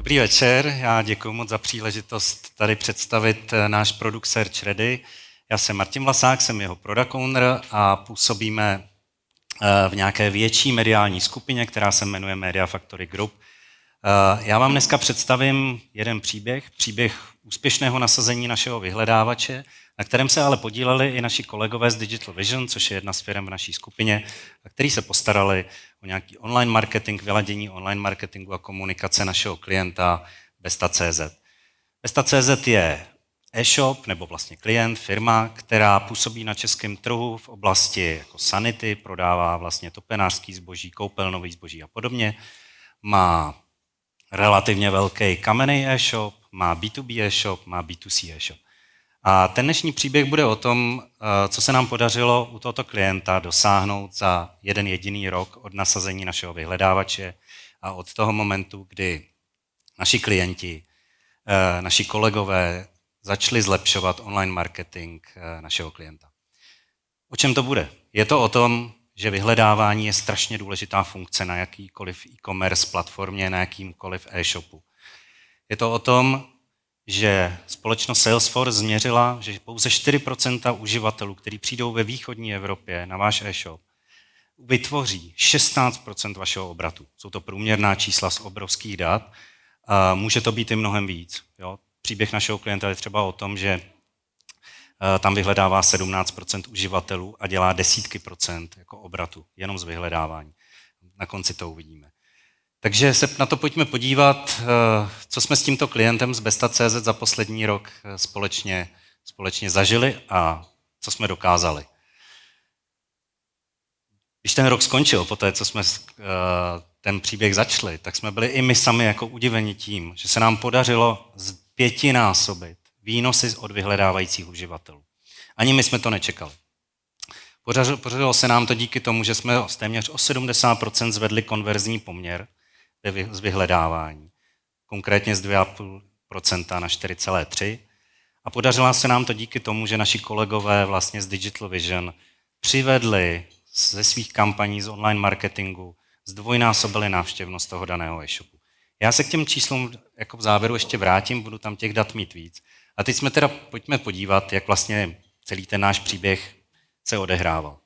Dobrý večer, já děkuji moc za příležitost tady představit náš produkt Search Ready. Já jsem Martin Vlasák, jsem jeho product owner a působíme v nějaké větší mediální skupině, která se jmenuje Media Factory Group. Já vám dneska představím jeden příběh úspěšného nasazení našeho vyhledávače, na kterém se ale podíleli i naši kolegové z Digital Vision, což je jedna z firm v naší skupině, a kteří se postarali o nějaký online marketing, vyladění online marketingu a komunikace našeho klienta Besta.cz. Besta.cz je e-shop, nebo vlastně klient, firma, která působí na českém trhu v oblasti jako sanity, prodává vlastně topenářský zboží, koupelnový zboží a podobně. Má relativně velký kamenný e-shop, má B2B e-shop, má B2C e-shop. A ten dnešní příběh bude o tom, co se nám podařilo u tohoto klienta dosáhnout za jeden jediný rok od nasazení našeho vyhledávače a od toho momentu, kdy naši klienti, naši kolegové začali zlepšovat online marketing našeho klienta. O čem to bude? Je to o tom, že vyhledávání je strašně důležitá funkce na jakýkoliv e-commerce platformě, na jakýmkoliv e-shopu. Je to o tom, že společnost Salesforce změřila, že pouze 4% uživatelů, kteří přijdou ve východní Evropě na váš e-shop, vytvoří 16% vašeho obratu. Jsou to průměrná čísla z obrovských dat. A může to být i mnohem víc. Jo? Příběh našeho klienta je třeba o tom, že tam vyhledává 17% uživatelů a dělá desítky procent jako obratu, jenom z vyhledávání. Na konci to uvidíme. Takže se na to pojďme podívat, co jsme s tímto klientem z Besta.cz za poslední rok společně zažili a co jsme dokázali. Když ten rok skončil, po té, co jsme ten příběh začali, tak jsme byli i my sami jako udiveni tím, že se nám podařilo zpětinásobit výnosy od vyhledávajících uživatelů. Ani my jsme to nečekali. Podařilo se nám to díky tomu, že jsme téměř o 70% zvedli konverzní poměr z vyhledávání, konkrétně z 2,5% na 4,3%. A podařilo se nám to díky tomu, že naši kolegové vlastně z Digital Vision přivedli ze svých kampaní z online marketingu, zdvojnásobili návštěvnost toho daného e-shopu. Já se k těm číslům jako v závěru ještě vrátím, budu tam těch dat mít víc. A teď jsme teda pojďme podívat, jak vlastně celý ten náš příběh se odehrával.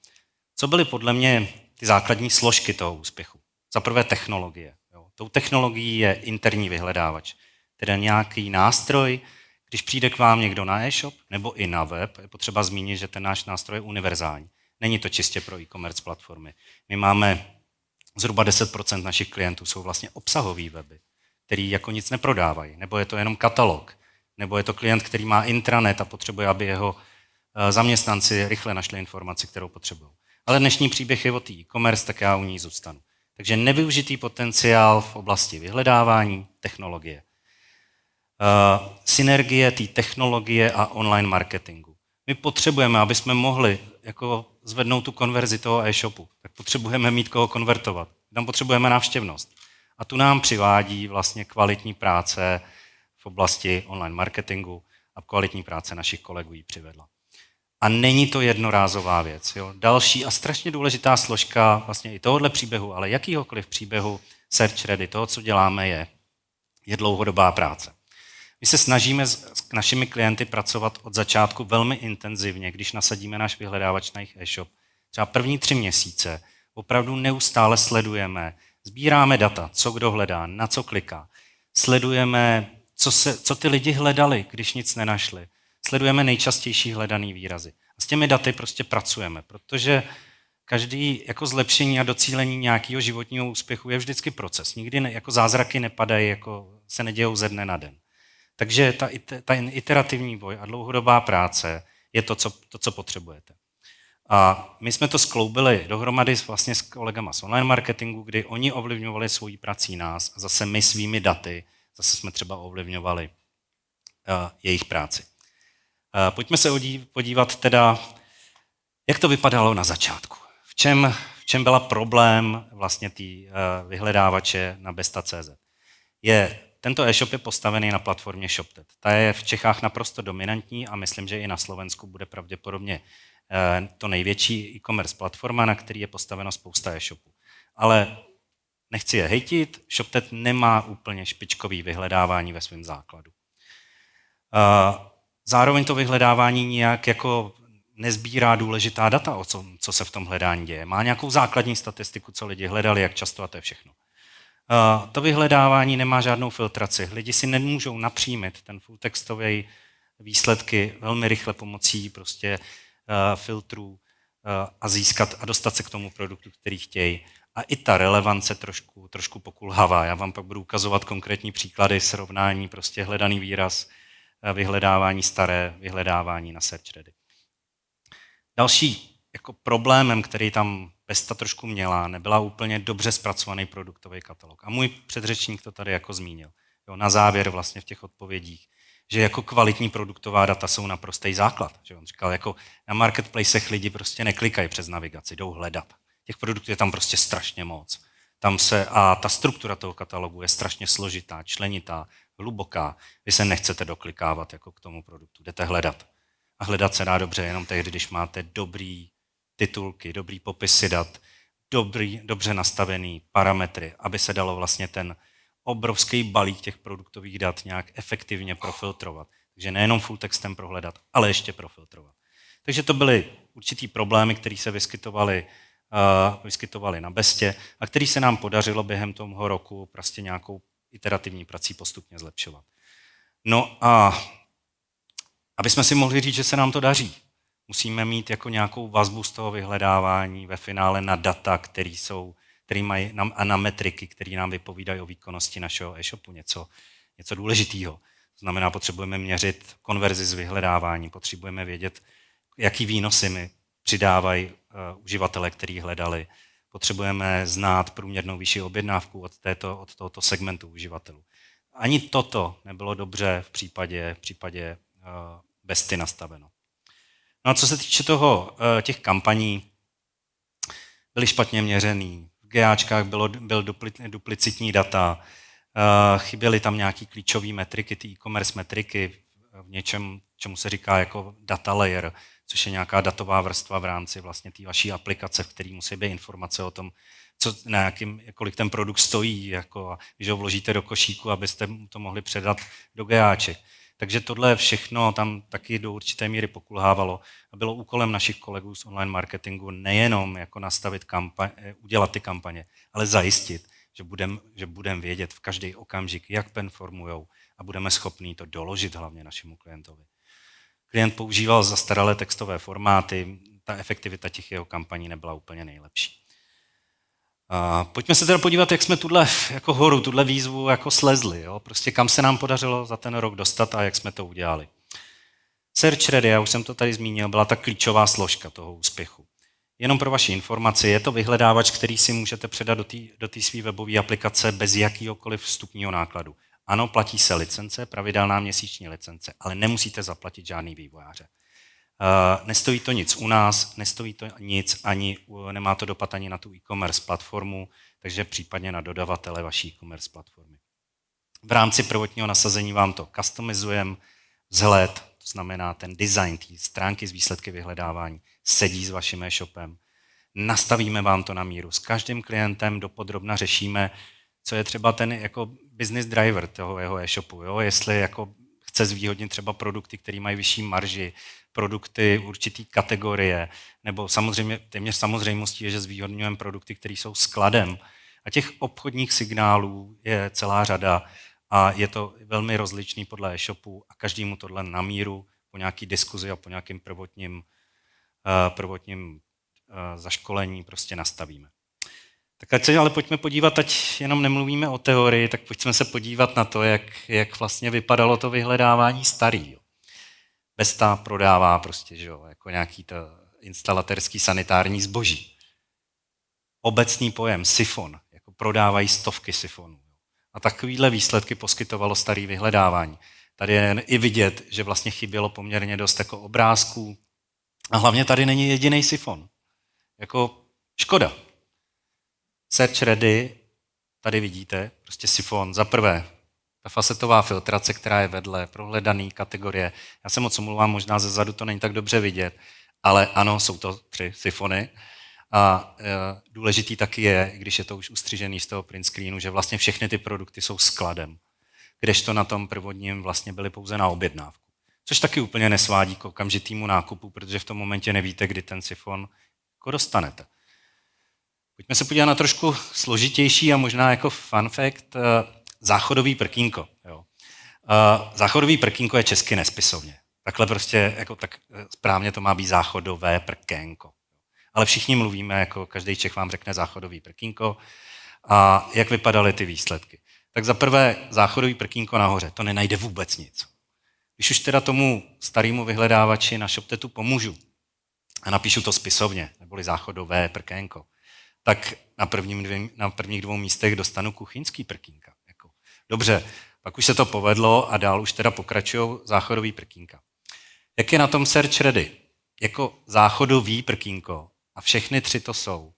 Co byly podle mě ty základní složky toho úspěchu? Za prvé technologie. Tou technologií je interní vyhledávač, tedy nějaký nástroj, když přijde k vám někdo na e-shop nebo i na web, je potřeba zmínit, že ten náš nástroj je univerzální. Není to čistě pro e-commerce platformy. My máme zhruba 10% našich klientů jsou vlastně obsahový weby, který jako nic neprodávají, nebo je to jenom katalog, nebo je to klient, který má intranet a potřebuje, aby jeho zaměstnanci rychle našli informaci, kterou potřebují. Ale dnešní příběh je o té e-commerce, tak já u ní zůstanu. Takže nevyužitý potenciál v oblasti vyhledávání, technologie. Synergie té technologie a online marketingu. My potřebujeme, aby jsme mohli jako zvednout tu konverzi toho e-shopu, tak potřebujeme mít koho konvertovat. Tam potřebujeme návštěvnost. A tu nám přivádí vlastně kvalitní práce v oblasti online marketingu a kvalitní práce našich kolegů ji přivedla. A není to jednorázová věc. Jo. Další a strašně důležitá složka vlastně i tohohle příběhu, ale jakýhokoliv příběhu Search Ready, toho, co děláme, je dlouhodobá práce. My se snažíme s našimi klienty pracovat od začátku velmi intenzivně, když nasadíme náš vyhledávač na jejich e-shop. Třeba první 3 měsíce opravdu neustále sledujeme, sbíráme data, co kdo hledá, na co kliká. Sledujeme, co ty lidi hledali, když nic nenašli. Sledujeme nejčastější hledaný výrazy. A s těmi daty prostě pracujeme, protože každý jako zlepšení a docílení nějakého životního úspěchu je vždycky proces. Nikdy jako zázraky nepadají, jako se nedějou ze dne na den. Takže ta iterativní boj a dlouhodobá práce je to, co potřebujete. A my jsme to skloubili dohromady vlastně s kolegama z online marketingu, kdy oni ovlivňovali svojí prací nás a zase my svými daty, zase jsme třeba ovlivňovali jejich práci. Pojďme se podívat teda, jak to vypadalo na začátku. V čem byla problém vlastně té vyhledávače na Besta.cz. Tento e-shop je postavený na platformě ShopTet. Ta je v Čechách naprosto dominantní a myslím, že i na Slovensku bude pravděpodobně to největší e-commerce platforma, na který je postavena spousta e-shopů. Ale Nechci je hejtit, ShopTet nemá úplně špičkový vyhledávání ve svém základu. Zároveň to vyhledávání nijak jako nezbírá důležitá data o tom, co se v tom hledání děje. Má nějakou základní statistiku, co lidi hledali, jak často a to je všechno. To vyhledávání nemá žádnou filtraci. Lidi si nemůžou napřímit ten full textový výsledky velmi rychle pomocí prostě filtrů a získat a dostat se k tomu produktu, který chtějí. A i ta relevance trošku pokulhává. Já vám pak budu ukazovat konkrétní příklady srovnání prostě hledaný výraz, vyhledávání staré, vyhledávání na Search Ready. Další jako problémem, který tam Besta trošku měla, nebyla úplně dobře zpracovaný produktový katalog. A můj předřečník to tady jako zmínil. Jo, na závěr vlastně v těch odpovědích, že jako kvalitní produktová data jsou naprostý základ. Že on říkal, jako na marketplacech lidi prostě neklikají přes navigaci, jdou hledat. Těch produktů je tam prostě strašně moc. A ta struktura toho katalogu je strašně složitá, členitá, hluboká. Vy se nechcete doklikávat jako k tomu produktu, jdete hledat. A hledat se dá dobře jenom tehdy, když máte dobrý titulky, dobrý popisy dat, dobře nastavený parametry, aby se dalo vlastně ten obrovský balík těch produktových dat nějak efektivně profiltrovat. Takže nejenom full textem prohledat, ale ještě profiltrovat. Takže to byly určitý problémy, které se vyskytovaly na Bestě a které se nám podařilo během toho roku prostě nějakou iterativní prací postupně zlepšovat. No a aby jsme si mohli říct, že se nám to daří, musíme mít jako nějakou vazbu z toho vyhledávání ve finále na data, které mají a na metriky, které nám vypovídají o výkonnosti našeho e-shopu, něco důležitého. To znamená, potřebujeme měřit konverzi z vyhledávání, potřebujeme vědět, jaký výnosy mi přidávají uživatelé, který hledali. Potřebujeme znát průměrnou výši objednávku od tohoto segmentu uživatelů. Ani toto nebylo dobře v případě Besty nastaveno. No a co se týče těch kampaní, byly špatně měřený. V GAčkách byl duplicitní data, chyběly tam nějaký klíčové metriky, ty e-commerce metriky v něčem, čemu se říká jako data layer, což je nějaká datová vrstva v rámci vlastně té vaší aplikace, v který musí být informace o tom, kolik ten produkt stojí, jako, když ho vložíte do košíku, abyste to mohli předat do GAček. Takže tohle všechno tam taky do určité míry pokulhávalo a bylo úkolem našich kolegů z online marketingu nejenom jako nastavit udělat ty kampaně, ale zajistit, že budeme vědět v každý okamžik, jak performujou a budeme schopní to doložit hlavně našemu klientovi. Klient používal zastaralé textové formáty, ta efektivita těch jeho kampaní nebyla úplně nejlepší. Pojďme se teda podívat, jak jsme tuhle výzvu jako slezli. Jo? Prostě kam se nám podařilo za ten rok dostat a jak jsme to udělali. Search Ready, já už jsem to tady zmínil, byla ta klíčová složka toho úspěchu. Jenom pro vaši informaci, je to vyhledávač, který si můžete předat do té své webové aplikace bez jakýhokoliv vstupního nákladu. Ano, platí se licence, pravidelná měsíční licence, ale nemusíte zaplatit žádný vývojáře. Nestojí to nic u nás, nestojí to nic, nemá to dopad ani na tu e-commerce platformu, takže případně na dodavatele vaší e-commerce platformy. V rámci prvotního nasazení vám to customizujeme, vzhled, to znamená ten design, té stránky z výsledky vyhledávání, sedí s vaším e-shopem. Nastavíme vám to na míru. S každým klientem dopodrobna řešíme, co je třeba ten jako business driver toho jeho e-shopu. Jo? Jestli jako chce zvýhodnit třeba produkty, které mají vyšší marži, produkty určitý kategorie, nebo samozřejmě téměř samozřejmostí je, že zvýhodňujeme produkty, které jsou skladem. A těch obchodních signálů je celá řada a je to velmi rozličný podle e-shopu a každému tohle na míru po nějaký diskuzi a po nějakým prvotním zaškolení prostě nastavíme. Tak ať se ale pojďme podívat, ať jenom nemluvíme o teorii, tak pojďme se podívat na to, jak vlastně vypadalo to vyhledávání starý. Besta prodává prostě, že jo, jako nějaký to instalatérský sanitární zboží. Obecný pojem sifon, jako prodávají stovky sifonů. A takovýhle výsledky poskytovalo starý vyhledávání. Tady je i vidět, že vlastně chybělo poměrně dost jako obrázků a hlavně tady není jediný sifon. Jako škoda. Search Ready, tady vidíte, prostě sifon. Za prvé, ta facetová filtrace, která je vedle, prohledaný kategorie. Já se moc omlouvám, možná ze zadu to není tak dobře vidět, ale ano, jsou to 3 sifony. A důležitý taky je, když je to už ustřižený z toho print screenu, že vlastně všechny ty produkty jsou skladem, kdežto na tom prvotním vlastně byly pouze na objednávku. Což taky úplně nesvádí k okamžitému nákupu, protože v tom momentě nevíte, kdy ten sifon jako dostanete. Pojďme se podívat na trošku složitější a možná jako fun fact, záchodový prkínko. Jo. Záchodový prkínko je česky nespisovně. Takhle prostě, jako tak správně to má být záchodové prkénko. Ale všichni mluvíme, jako každý Čech vám řekne záchodový prkínko. A jak vypadaly ty výsledky? Tak za prvé záchodový prkínko nahoře, to nenajde vůbec nic. Když už teda tomu starému vyhledávači na ShopTetu pomůžu a napíšu to spisovně, neboli záchodové prkénko, tak na prvních dvou místech dostanu kuchyňský prkínka. Jako, dobře, pak už se to povedlo a dál už teda pokračují záchodový prkínka. Jak je na tom Search Ready? Jako záchodový prkínko a všechny tři to jsou.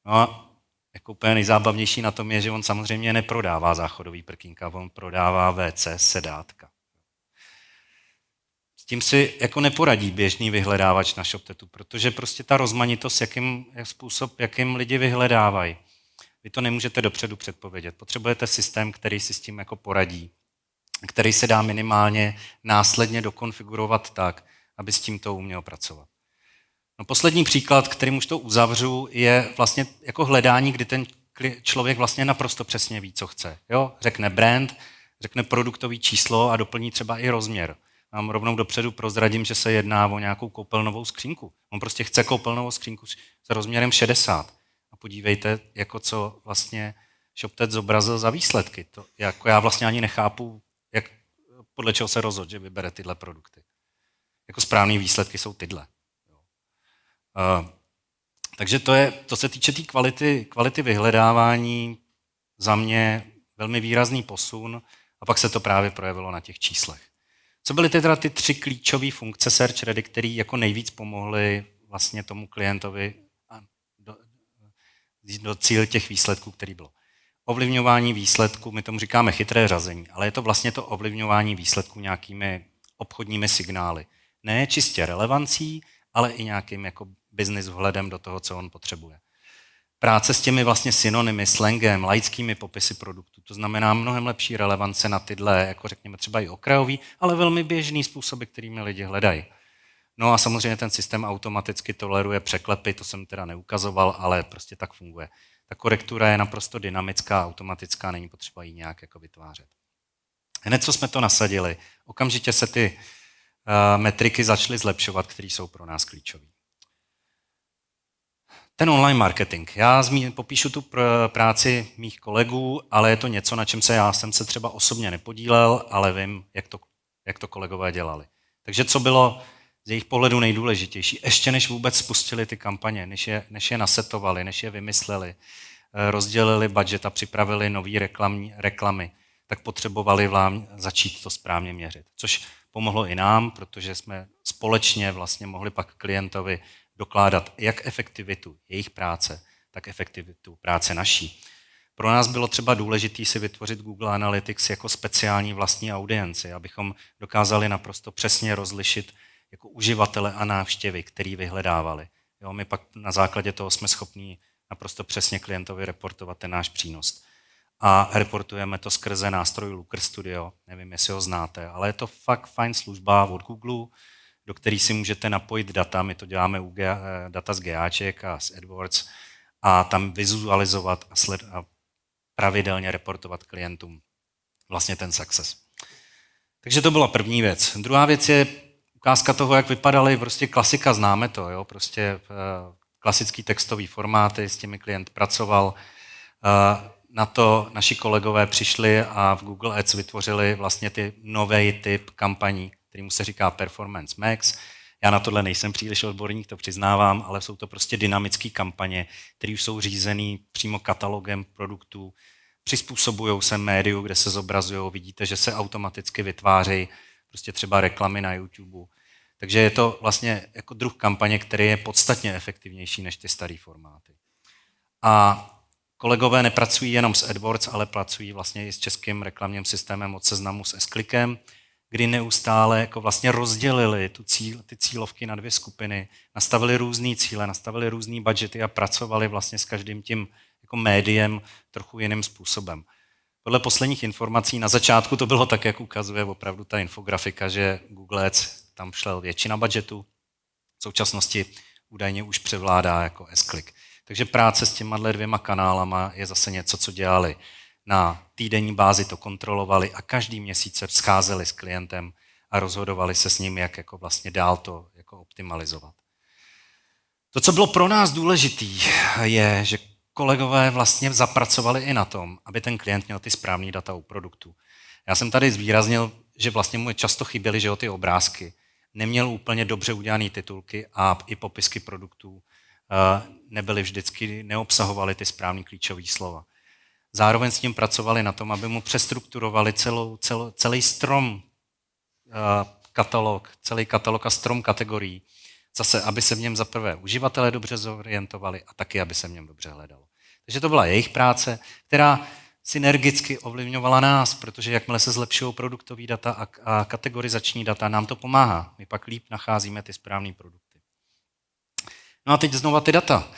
No a jako úplně nejzábavnější na tom je, že on samozřejmě neprodává záchodový prkínka, on prodává WC sedátka. S tím si jako neporadí běžný vyhledávač na ShopTetu, protože prostě ta rozmanitost, jakým lidi vyhledávají, vy to nemůžete dopředu předpovědět. Potřebujete systém, který si s tím jako poradí, který se dá minimálně následně dokonfigurovat tak, aby s tím to uměl pracovat. No, poslední příklad, kterým už to uzavřu, je vlastně jako hledání, kdy ten člověk vlastně naprosto přesně ví, co chce. Jo? Řekne brand, řekne produktový číslo a doplní třeba i rozměr. Vám rovnou dopředu prozradím, že se jedná o nějakou koupelnovou skřínku. On prostě chce koupelnovou skřínku s rozměrem 60. A podívejte, jako co vlastně ShopTet zobrazil za výsledky. To, jako já vlastně ani nechápu, podle čeho se rozhodl, že vybere tyhle produkty. Jako správné výsledky jsou tyhle. Takže to se týče té kvality vyhledávání, za mě velmi výrazný posun a pak se to právě projevilo na těch číslech. Co byly teda ty tři klíčové funkce Search Ready, které jako nejvíc pomohly vlastně tomu klientovi do cíle těch výsledků, který bylo? Ovlivňování výsledků, my tomu říkáme chytré řazení, ale je to vlastně to ovlivňování výsledků nějakými obchodními signály. Ne čistě relevancí, ale i nějakým jako business vhledem do toho, co on potřebuje. Práce s těmi vlastně synonymy, slangem, laickými popisy produktů, to znamená mnohem lepší relevance na tyhle, jako řekněme třeba i okrajový, ale velmi běžný způsoby, kterými lidi hledají. No a samozřejmě ten systém automaticky toleruje překlepy, to jsem teda neukazoval, ale prostě tak funguje. Ta korektura je naprosto dynamická, automatická, není potřeba ji nějak jako vytvářet. Hned, co jsme to nasadili, okamžitě se ty metriky začaly zlepšovat, které jsou pro nás klíčové. Ten online marketing. Já popíšu tu práci mých kolegů, ale je to něco, na čem já jsem se třeba osobně nepodílel, ale vím, jak to kolegové dělali. Takže co bylo z jejich pohledu nejdůležitější? Ještě než vůbec spustili ty kampaně, než je nasetovali, než je vymysleli, rozdělili budget a připravili nový reklamy, tak potřebovali začít to správně měřit. Což pomohlo i nám, protože jsme společně vlastně mohli pak klientovi dokládat jak efektivitu jejich práce, tak efektivitu práce naší. Pro nás bylo třeba důležité si vytvořit Google Analytics jako speciální vlastní audienci, abychom dokázali naprosto přesně rozlišit jako uživatele a návštěvy, který vyhledávali. Jo, my pak na základě toho jsme schopni naprosto přesně klientovi reportovat ten náš přínos. A reportujeme to skrze nástroj Looker Studio, nevím, jestli ho znáte, ale je to fakt fajn služba od Google, do který si můžete napojit data, my to děláme data z GAček a z AdWords, a tam vizualizovat a pravidelně reportovat klientům vlastně ten success. Takže to byla první věc. Druhá věc je ukázka toho, jak vypadaly, prostě klasika, známe to, jo? Prostě klasický textový formáty, s těmi klient pracoval. Na to naši kolegové přišli a v Google Ads vytvořili vlastně ty nový typ kampaní, kterému se říká Performance Max. Já na tohle nejsem příliš odborník, to přiznávám, ale jsou to prostě dynamické kampaně, které už jsou řízené přímo katalogem produktů, přizpůsobují se médiu, kde se zobrazují, vidíte, že se automaticky vytvářejí prostě třeba reklamy na YouTube. Takže je to vlastně jako druh kampaně, který je podstatně efektivnější než ty staré formáty. A kolegové nepracují jenom s AdWords, ale pracují vlastně i s českým reklamním systémem od Seznamu s S-Clickem, kdy neustále jako vlastně rozdělili ty cílovky na dvě skupiny, nastavili různý cíle, nastavili různý budgety a pracovali vlastně s každým tím jako médiem trochu jiným způsobem. Podle posledních informací na začátku to bylo tak, jak ukazuje opravdu ta infografika, že Google Ads tam šel většina budgetu, v současnosti údajně už převládá jako S-Click. Takže práce s těma dvěma kanálama je zase něco, co dělali. Na týdenní bázi to kontrolovali a každý měsíc se scházeli s klientem a rozhodovali se s ním, jak jako vlastně dál to jako optimalizovat. To, co bylo pro nás důležité, je, že kolegové vlastně zapracovali i na tom, aby ten klient měl ty správné data u produktu. Já jsem tady zvýraznil, že vlastně mu často chyběly, že ty obrázky. Neměl úplně dobře udělané titulky a i popisky produktů nebyly vždycky, neobsahovaly ty správné klíčové slova. Zároveň s ním pracovali na tom, aby mu přestrukturovali celý strom celý katalog a strom kategorií. Zase, aby se v něm zaprvé uživatelé dobře zorientovali a taky, aby se v něm dobře hledalo. Takže to byla jejich práce, která synergicky ovlivňovala nás, protože jakmile se zlepšují produktové data a kategorizační data, nám to pomáhá. My pak líp nacházíme ty správné produkty. No a teď znova ty data.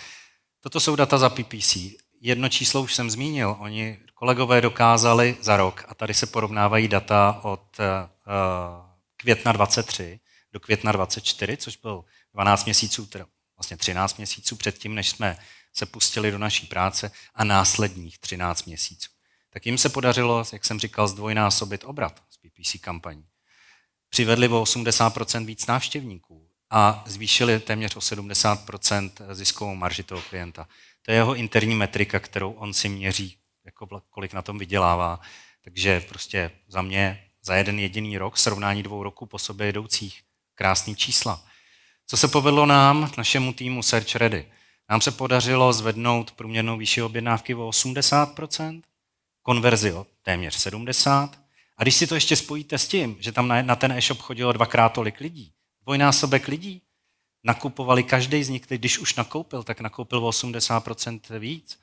Toto jsou data za PPC. Jedno číslo už jsem zmínil. Oni kolegové dokázali za rok, a tady se porovnávají data od května 23 do května 24, což byl 12 měsíců, teda vlastně 13 měsíců předtím, než jsme se pustili do naší práce a následních 13 měsíců. Tak jim se podařilo, jak jsem říkal, zdvojnásobit obrat z PPC kampaní. Přivedli o 80% víc návštěvníků a zvýšili téměř o 70% ziskovou marži toho klienta. To je jeho interní metrika, kterou on si měří, jako kolik na tom vydělává. Takže prostě za mě za jeden jediný rok, srovnání 2 roků po sobě jedoucích, krásný čísla. Co se povedlo nám, našemu týmu Search Ready? Nám se podařilo zvednout průměrnou výši objednávky o 80%, konverzi o téměř 70%. A když si to ještě spojíte s tím, že tam na ten e-shop chodilo 2x tolik lidí, dvojnásobek lidí, nakupovali každý z nich, když už nakoupil, tak nakoupil o 80% víc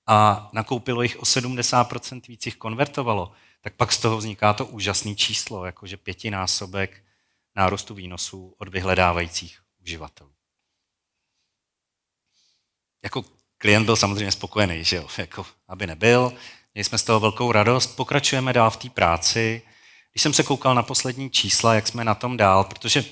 a nakoupilo jich o 70% víc jich konvertovalo, tak pak z toho vzniká to úžasné číslo, jakože 5násobek nárůstu výnosů od vyhledávajících uživatelů. Jako klient byl samozřejmě spokojený, že jo? Jako, aby nebyl. Měli jsme z toho velkou radost. Pokračujeme dál v té práci. Když jsem se koukal na poslední čísla, jak jsme na tom dál, protože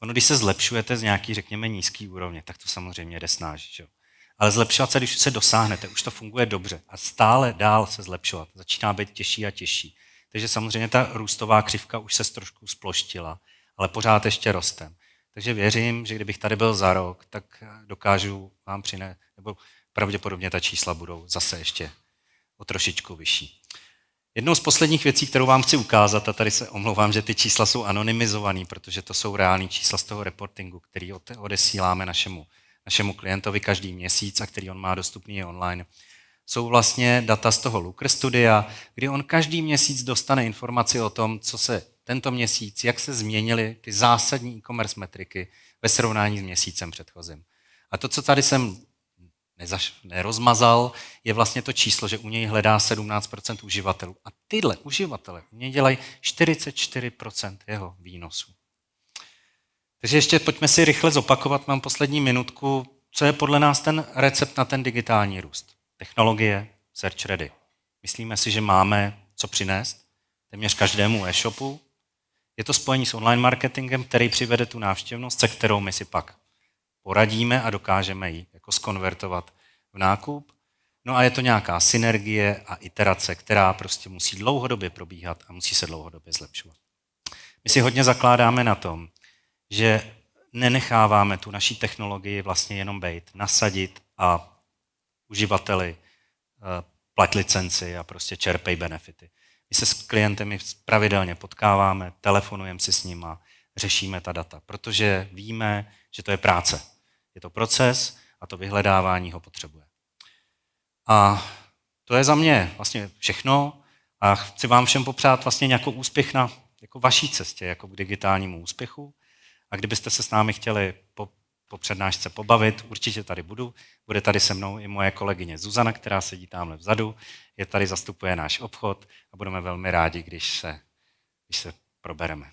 ono, když se zlepšujete z nějaký, řekněme, nízký úrovně, tak to samozřejmě jde snážit, že jo? Ale zlepšovat se, když se dosáhnete, už to funguje dobře a stále dál se zlepšovat. Začíná být těžší a těžší. Takže samozřejmě ta růstová křivka už se trošku sploštila, ale pořád ještě rostem. Takže věřím, že kdybych tady byl za rok, tak dokážu vám přinést, nebo pravděpodobně ta čísla budou zase ještě o trošičku vyšší. Jednou z posledních věcí, kterou vám chci ukázat, a tady se omlouvám, že ty čísla jsou anonymizované, protože to jsou reální čísla z toho reportingu, který odesíláme našemu klientovi každý měsíc a který on má dostupný online, jsou vlastně data z toho Looker Studia, kdy on každý měsíc dostane informaci o tom, co se tento měsíc, jak se změnily ty zásadní e-commerce metriky ve srovnání s měsícem předchozím. A to, co tady jsem nerozmazal, je vlastně to číslo, že u něj hledá 17% uživatelů. A tyhle uživatele u něj dělají 44% jeho výnosu. Takže ještě pojďme si rychle zopakovat, mám poslední minutku, co je podle nás ten recept na ten digitální růst. Technologie, Search Ready. Myslíme si, že máme co přinést téměř každému e-shopu. Je to spojení s online marketingem, který přivede tu návštěvnost, se kterou my si pak poradíme a dokážeme ji jako skonvertovat v nákup. No a je to nějaká synergie a iterace, která prostě musí dlouhodobě probíhat a musí se dlouhodobě zlepšovat. My si hodně zakládáme na tom, že nenecháváme tu naší technologii vlastně jenom bejt, nasadit a uživateli plať licenci a prostě čerpej benefity. My se s klienty pravidelně potkáváme, telefonujeme si s nima, řešíme ta data, protože víme, že to je práce. Je to proces a to vyhledávání ho potřebuje. A to je za mě vlastně všechno a chci vám všem popřát vlastně nějakou úspěch na jako vaší cestě, jako k digitálnímu úspěchu. A kdybyste se s námi chtěli po přednášce pobavit, určitě tady budu. Bude tady se mnou i moje kolegyně Zuzana, která sedí tamhle vzadu. Je tady, zastupuje náš obchod a budeme velmi rádi, když se probereme.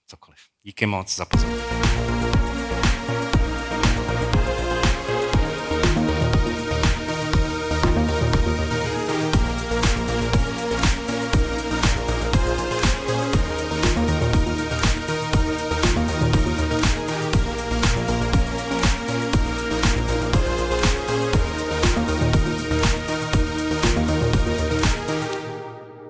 cokoliv. Díky moc za pozornost.